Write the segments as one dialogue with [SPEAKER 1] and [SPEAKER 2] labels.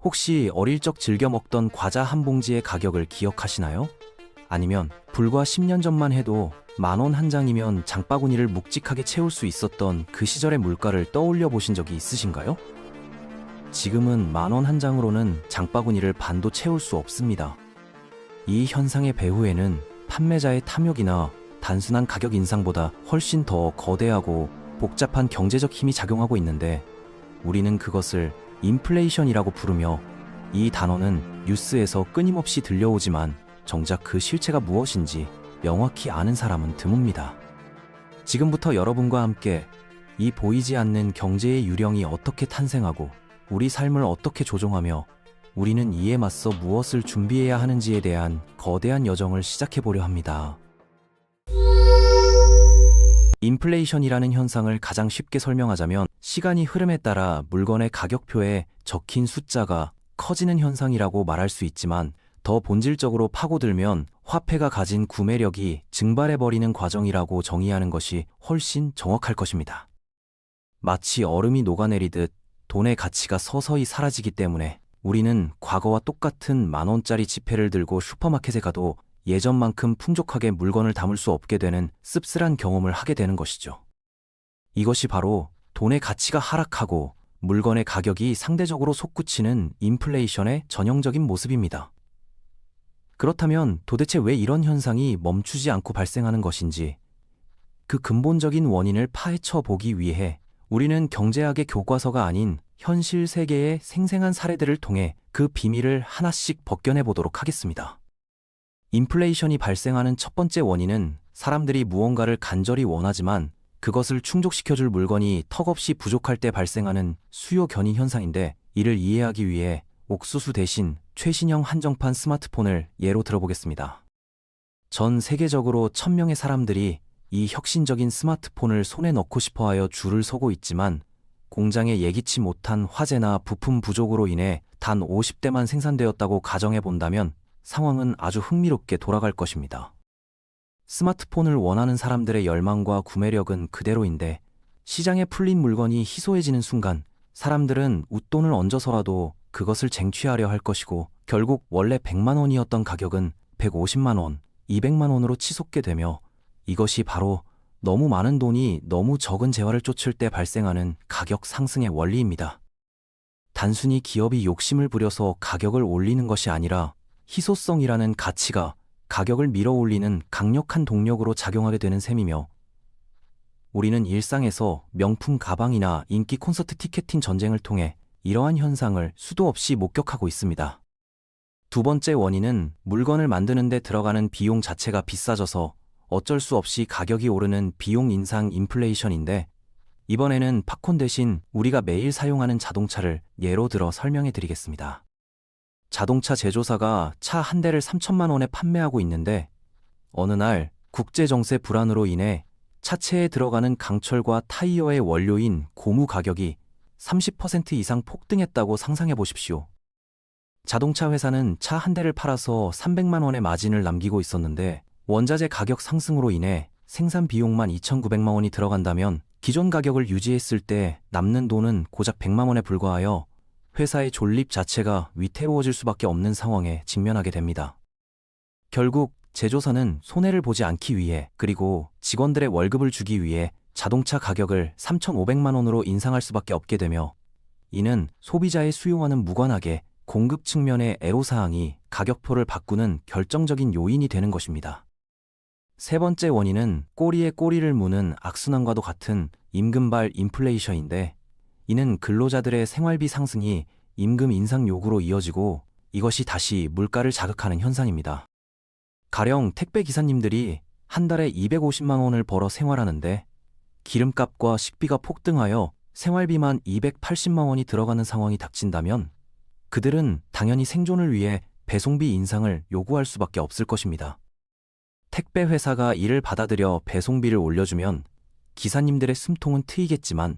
[SPEAKER 1] 혹시 어릴 적 즐겨 먹던 과자 한 봉지의 가격을 기억하시나요? 아니면 불과 10년 전만 해도 10,000원 한 장이면 장바구니를 묵직하게 채울 수 있었던 그 시절의 물가를 떠올려 보신 적이 있으신가요? 지금은 10,000원 한 장으로는 장바구니를 반도 채울 수 없습니다. 이 현상의 배후에는 판매자의 탐욕이나 단순한 가격 인상보다 훨씬 더 거대하고 복잡한 경제적 힘이 작용하고 있는데, 우리는 그것을 인플레이션이라고 부르며, 이 단어는 뉴스에서 끊임없이 들려오지만 정작 그 실체가 무엇인지 명확히 아는 사람은 드뭅니다. 지금부터 여러분과 함께 이 보이지 않는 경제의 유령이 어떻게 탄생하고 우리 삶을 어떻게 조종하며 우리는 이에 맞서 무엇을 준비해야 하는지에 대한 거대한 여정을 시작해보려 합니다. 인플레이션이라는 현상을 가장 쉽게 설명하자면, 시간이 흐름에 따라 물건의 가격표에 적힌 숫자가 커지는 현상이라고 말할 수 있지만, 더 본질적으로 파고들면 화폐가 가진 구매력이 증발해버리는 과정이라고 정의하는 것이 훨씬 정확할 것입니다. 마치 얼음이 녹아내리듯 돈의 가치가 서서히 사라지기 때문에 우리는 과거와 똑같은 10,000원짜리 지폐를 들고 슈퍼마켓에 가도 예전만큼 풍족하게 물건을 담을 수 없게 되는 씁쓸한 경험을 하게 되는 것이죠. 이것이 바로 돈의 가치가 하락하고 물건의 가격이 상대적으로 솟구치는 인플레이션의 전형적인 모습입니다. 그렇다면 도대체 왜 이런 현상이 멈추지 않고 발생하는 것인지, 그 근본적인 원인을 파헤쳐 보기 위해 우리는 경제학의 교과서가 아닌 현실 세계의 생생한 사례들을 통해 그 비밀을 하나씩 벗겨내 보도록 하겠습니다. 인플레이션이 발생하는 첫 번째 원인은 사람들이 무언가를 간절히 원하지만 그것을 충족시켜줄 물건이 턱없이 부족할 때 발생하는 수요 견인 현상인데, 이를 이해하기 위해 옥수수 대신 최신형 한정판 스마트폰을 예로 들어보겠습니다. 전 세계적으로 1,000명의 사람들이 이 혁신적인 스마트폰을 손에 넣고 싶어하여 줄을 서고 있지만, 공장에 예기치 못한 화재나 부품 부족으로 인해 단 50대만 생산되었다고 가정해 본다면 상황은 아주 흥미롭게 돌아갈 것입니다. 스마트폰을 원하는 사람들의 열망과 구매력은 그대로인데, 시장에 풀린 물건이 희소해지는 순간 사람들은 웃돈을 얹어서라도 그것을 쟁취하려 할 것이고, 결국 원래 100만 원이었던 가격은 150만 원, 200만 원으로 치솟게 되며, 이것이 바로 너무 많은 돈이 너무 적은 재화를 쫓을 때 발생하는 가격 상승의 원리입니다. 단순히 기업이 욕심을 부려서 가격을 올리는 것이 아니라 희소성이라는 가치가 가격을 밀어올리는 강력한 동력으로 작용하게 되는 셈이며, 우리는 일상에서 명품 가방이나 인기 콘서트 티켓팅 전쟁을 통해 이러한 현상을 수도 없이 목격하고 있습니다. 두 번째 원인은 물건을 만드는 데 들어가는 비용 자체가 비싸져서 어쩔 수 없이 가격이 오르는 비용 인상 인플레이션인데, 이번에는 팝콘 대신 우리가 매일 사용하는 자동차를 예로 들어 설명해 드리겠습니다. 자동차 제조사가 차 한 대를 3,000만 원에 판매하고 있는데, 어느 날 국제 정세 불안으로 인해 차체에 들어가는 강철과 타이어의 원료인 고무 가격이 30% 이상 폭등했다고 상상해 보십시오. 자동차 회사는 차 한 대를 팔아서 300만 원의 마진을 남기고 있었는데, 원자재 가격 상승으로 인해 생산 비용만 2,900만 원이 들어간다면 기존 가격을 유지했을 때 남는 돈은 고작 100만 원에 불과하여 회사의 존립 자체가 위태로워질 수밖에 없는 상황에 직면하게 됩니다. 결국 제조사는 손해를 보지 않기 위해, 그리고 직원들의 월급을 주기 위해 자동차 가격을 3,500만 원으로 인상할 수밖에 없게 되며, 이는 소비자의 수요와는 무관하게 공급 측면의 애로사항이 가격표를 바꾸는 결정적인 요인이 되는 것입니다. 세 번째 원인은 꼬리에 꼬리를 무는 악순환과도 같은 임금발 인플레이션인데, 이는 근로자들의 생활비 상승이 임금 인상 요구로 이어지고, 이것이 다시 물가를 자극하는 현상입니다. 가령 택배 기사님들이 한 달에 250만 원을 벌어 생활하는데, 기름값과 식비가 폭등하여 생활비만 280만 원이 들어가는 상황이 닥친다면 그들은 당연히 생존을 위해 배송비 인상을 요구할 수밖에 없을 것입니다. 택배 회사가 이를 받아들여 배송비를 올려주면 기사님들의 숨통은 트이겠지만,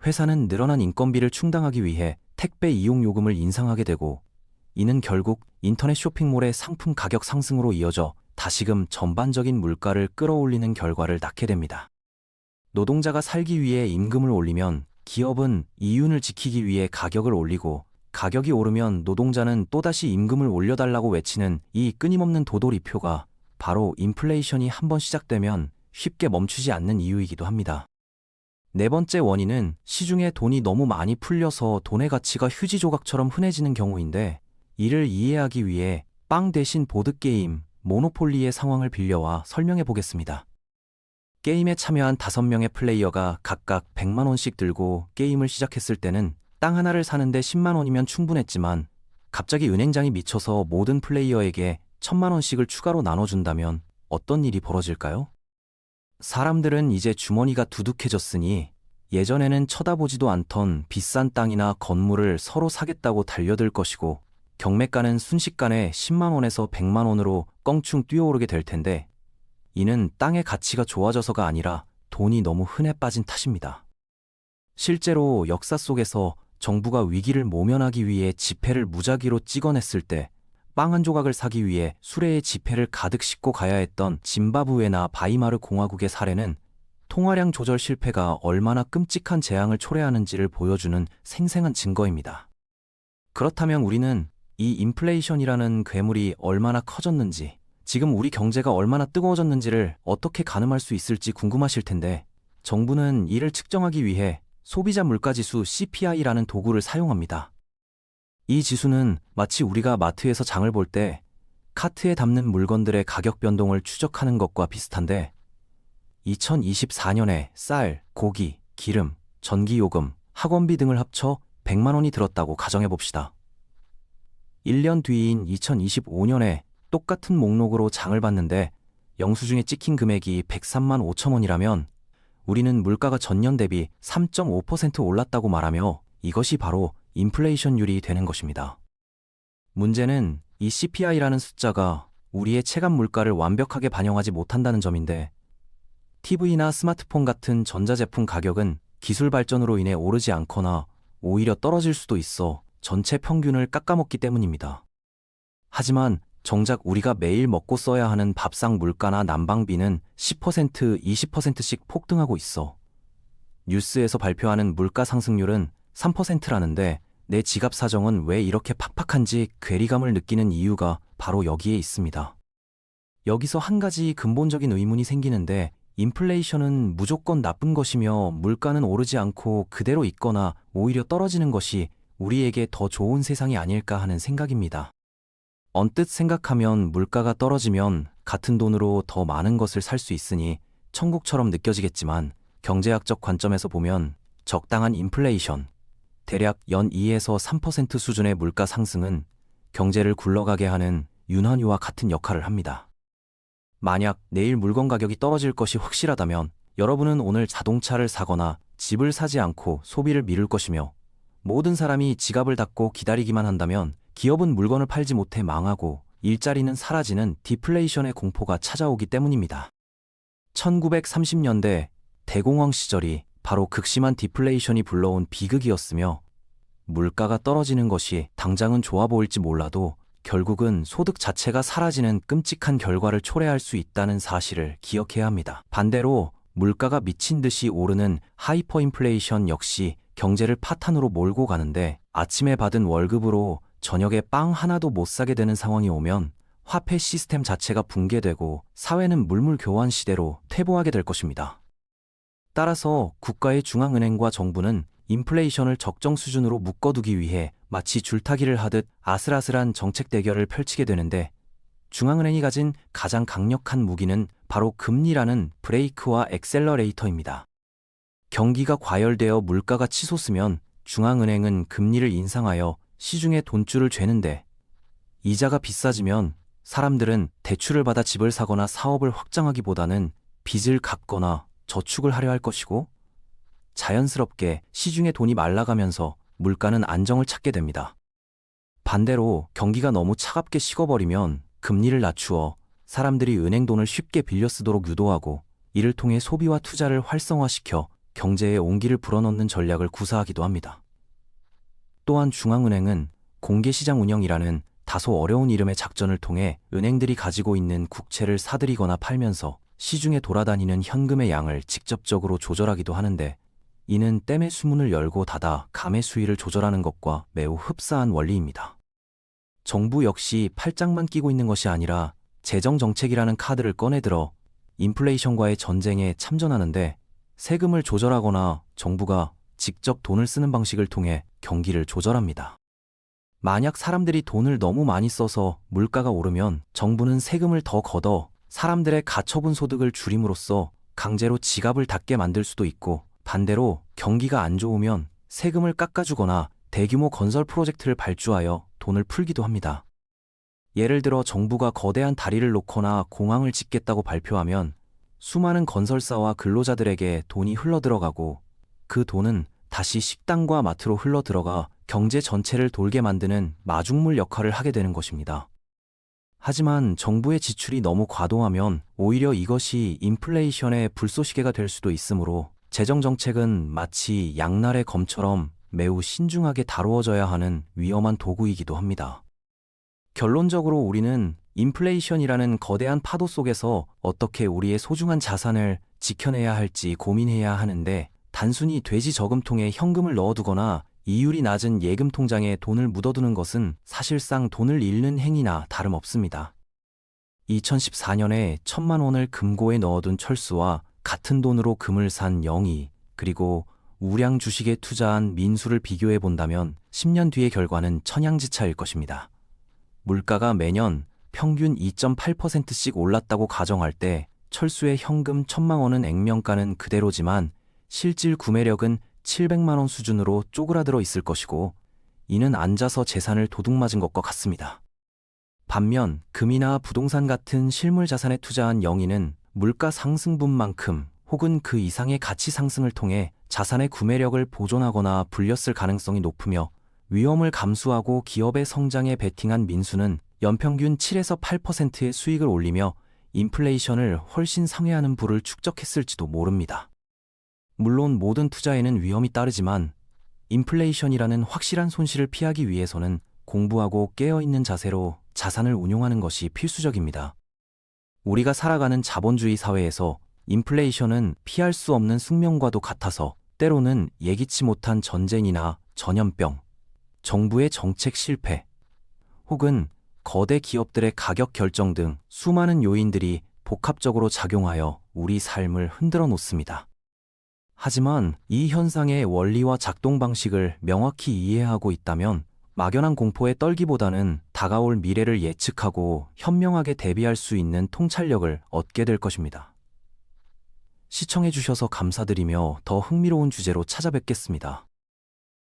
[SPEAKER 1] 회사는 늘어난 인건비를 충당하기 위해 택배 이용 요금을 인상하게 되고, 이는 결국 인터넷 쇼핑몰의 상품 가격 상승으로 이어져 다시금 전반적인 물가를 끌어올리는 결과를 낳게 됩니다. 노동자가 살기 위해 임금을 올리면 기업은 이윤을 지키기 위해 가격을 올리고, 가격이 오르면 노동자는 또다시 임금을 올려달라고 외치는 이 끊임없는 도돌이표가 바로 인플레이션이 한번 시작되면 쉽게 멈추지 않는 이유이기도 합니다. 네 번째 원인은 시중에 돈이 너무 많이 풀려서 돈의 가치가 휴지 조각처럼 흔해지는 경우인데, 이를 이해하기 위해 빵 대신 보드게임, 모노폴리의 상황을 빌려와 설명해 보겠습니다. 게임에 참여한 5명의 플레이어가 각각 100만 원씩 들고 게임을 시작했을 때는 땅 하나를 사는데 10만 원이면 충분했지만, 갑자기 은행장이 미쳐서 모든 플레이어에게 1000만 원씩을 추가로 나눠준다면 어떤 일이 벌어질까요? 사람들은 이제 주머니가 두둑해졌으니 예전에는 쳐다보지도 않던 비싼 땅이나 건물을 서로 사겠다고 달려들 것이고, 경매가는 순식간에 10만 원에서 100만 원으로 껑충 뛰어오르게 될 텐데, 이는 땅의 가치가 좋아져서가 아니라 돈이 너무 흔해 빠진 탓입니다. 실제로 역사 속에서 정부가 위기를 모면하기 위해 지폐를 무작위로 찍어냈을 때 빵 한 조각을 사기 위해 수레에 지폐를 가득 싣고 가야 했던 짐바브웨나 바이마르 공화국의 사례는 통화량 조절 실패가 얼마나 끔찍한 재앙을 초래하는지를 보여주는 생생한 증거입니다. 그렇다면 우리는 이 인플레이션이라는 괴물이 얼마나 커졌는지, 지금 우리 경제가 얼마나 뜨거워졌는지를 어떻게 가늠할 수 있을지 궁금하실 텐데, 정부는 이를 측정하기 위해 소비자 물가지수 CPI라는 도구를 사용합니다. 이 지수는 마치 우리가 마트에서 장을 볼 때 카트에 담는 물건들의 가격 변동을 추적하는 것과 비슷한데, 2024년에 쌀, 고기, 기름, 전기요금, 학원비 등을 합쳐 100만 원이 들었다고 가정해 봅시다. 1년 뒤인 2025년에 똑같은 목록으로 장을 봤는데 영수증에 찍힌 금액이 103만 5천 원이라면 우리는 물가가 전년 대비 3.5% 올랐다고 말하며 이것이 바로 인플레이션율이 되는 것입니다. 문제는 이 CPI라는 숫자가 우리의 체감 물가를 완벽하게 반영하지 못한다는 점인데, TV나 스마트폰 같은 전자제품 가격은 기술 발전으로 인해 오르지 않거나 오히려 떨어질 수도 있어 전체 평균을 깎아먹기 때문입니다. 하지만 정작 우리가 매일 먹고 써야 하는 밥상 물가나 난방비는 10%, 20%씩 폭등하고 있어. 뉴스에서 발표하는 물가 상승률은 3%라는데 내 지갑 사정은 왜 이렇게 팍팍한지 괴리감을 느끼는 이유가 바로 여기에 있습니다. 여기서 한 가지 근본적인 의문이 생기는데, 인플레이션은 무조건 나쁜 것이며 물가는 오르지 않고 그대로 있거나 오히려 떨어지는 것이 우리에게 더 좋은 세상이 아닐까 하는 생각입니다. 언뜻 생각하면 물가가 떨어지면 같은 돈으로 더 많은 것을 살 수 있으니 천국처럼 느껴지겠지만, 경제학적 관점에서 보면 적당한 인플레이션, 대략 연 2에서 3% 수준의 물가 상승은 경제를 굴러가게 하는 윤활유와 같은 역할을 합니다. 만약 내일 물건 가격이 떨어질 것이 확실하다면 여러분은 오늘 자동차를 사거나 집을 사지 않고 소비를 미룰 것이며, 모든 사람이 지갑을 닫고 기다리기만 한다면 기업은 물건을 팔지 못해 망하고 일자리는 사라지는 디플레이션의 공포가 찾아오기 때문입니다. 1930년대 대공황 시절이 바로 극심한 디플레이션이 불러온 비극이었으며, 물가가 떨어지는 것이 당장은 좋아 보일지 몰라도 결국은 소득 자체가 사라지는 끔찍한 결과를 초래할 수 있다는 사실을 기억해야 합니다. 반대로 물가가 미친 듯이 오르는 하이퍼인플레이션 역시 경제를 파탄으로 몰고 가는데, 아침에 받은 월급으로 저녁에 빵 하나도 못 사게 되는 상황이 오면 화폐 시스템 자체가 붕괴되고 사회는 물물교환 시대로 퇴보하게 될 것입니다. 따라서 국가의 중앙은행과 정부는 인플레이션을 적정 수준으로 묶어두기 위해 마치 줄타기를 하듯 아슬아슬한 정책 대결을 펼치게 되는데, 중앙은행이 가진 가장 강력한 무기는 바로 금리라는 브레이크와 엑셀러레이터입니다. 경기가 과열되어 물가가 치솟으면 중앙은행은 금리를 인상하여 시중에 돈줄을 죄는데, 이자가 비싸지면 사람들은 대출을 받아 집을 사거나 사업을 확장하기보다는 빚을 갚거나 저축을 하려 할 것이고, 자연스럽게 시중에 돈이 말라가면서 물가는 안정을 찾게 됩니다. 반대로 경기가 너무 차갑게 식어버리면 금리를 낮추어 사람들이 은행 돈을 쉽게 빌려 쓰도록 유도하고, 이를 통해 소비와 투자를 활성화시켜 경제에 온기를 불어넣는 전략을 구사하기도 합니다. 또한 중앙은행은 공개시장 운영이라는 다소 어려운 이름의 작전을 통해 은행들이 가지고 있는 국채를 사들이거나 팔면서 시중에 돌아다니는 현금의 양을 직접적으로 조절하기도 하는데, 이는 댐의 수문을 열고 닫아 감의 수위를 조절하는 것과 매우 흡사한 원리입니다. 정부 역시 팔짱만 끼고 있는 것이 아니라 재정정책이라는 카드를 꺼내들어 인플레이션과의 전쟁에 참전하는데 세금을 조절하거나 정부가 직접 돈을 쓰는 방식을 통해 경기를 조절합니다. 만약 사람들이 돈을 너무 많이 써서 물가가 오르면 정부는 세금을 더 걷어 사람들의 가처분 소득을 줄임으로써 강제로 지갑을 닫게 만들 수도 있고, 반대로 경기가 안 좋으면 세금을 깎아주거나 대규모 건설 프로젝트를 발주하여 돈을 풀기도 합니다. 예를 들어 정부가 거대한 다리를 놓거나 공항을 짓겠다고 발표하면 수많은 건설사와 근로자들에게 돈이 흘러들어가고, 그 돈은 다시 식당과 마트로 흘러들어가 경제 전체를 돌게 만드는 마중물 역할을 하게 되는 것입니다. 하지만 정부의 지출이 너무 과도하면 오히려 이것이 인플레이션의 불쏘시개가 될 수도 있으므로 재정정책은 마치 양날의 검처럼 매우 신중하게 다루어져야 하는 위험한 도구이기도 합니다. 결론적으로 우리는 인플레이션이라는 거대한 파도 속에서 어떻게 우리의 소중한 자산을 지켜내야 할지 고민해야 하는데, 단순히 돼지 저금통에 현금을 넣어두거나 이율이 낮은 예금 통장에 돈을 묻어두는 것은 사실상 돈을 잃는 행위나 다름없습니다. 2014년에 1,000만 원을 금고에 넣어둔 철수와 같은 돈으로 금을 산 영희, 그리고 우량 주식에 투자한 민수를 비교해 본다면 10년 뒤의 결과는 천양지차일 것입니다. 물가가 매년 평균 2.8%씩 올랐다고 가정할 때 철수의 현금 1,000만 원은 액면가는 그대로지만 실질 구매력은 700만 원 수준으로 쪼그라들어 있을 것이고, 이는 앉아서 재산을 도둑맞은 것과 같습니다. 반면 금이나 부동산 같은 실물 자산에 투자한 영희는 물가 상승분만큼 혹은 그 이상의 가치 상승을 통해 자산의 구매력을 보존하거나 불렸을 가능성이 높으며, 위험을 감수하고 기업의 성장에 베팅한 민수는 연평균 7에서 8%의 수익을 올리며 인플레이션을 훨씬 상회하는 부를 축적했을지도 모릅니다. 물론 모든 투자에는 위험이 따르지만 인플레이션이라는 확실한 손실을 피하기 위해서는 공부하고 깨어있는 자세로 자산을 운용하는 것이 필수적입니다. 우리가 살아가는 자본주의 사회에서 인플레이션은 피할 수 없는 숙명과도 같아서 때로는 예기치 못한 전쟁이나 전염병, 정부의 정책 실패, 혹은 거대 기업들의 가격 결정 등 수많은 요인들이 복합적으로 작용하여 우리 삶을 흔들어 놓습니다. 하지만 이 현상의 원리와 작동 방식을 명확히 이해하고 있다면 막연한 공포에 떨기보다는 다가올 미래를 예측하고 현명하게 대비할 수 있는 통찰력을 얻게 될 것입니다. 시청해 주셔서 감사드리며 더 흥미로운 주제로 찾아뵙겠습니다.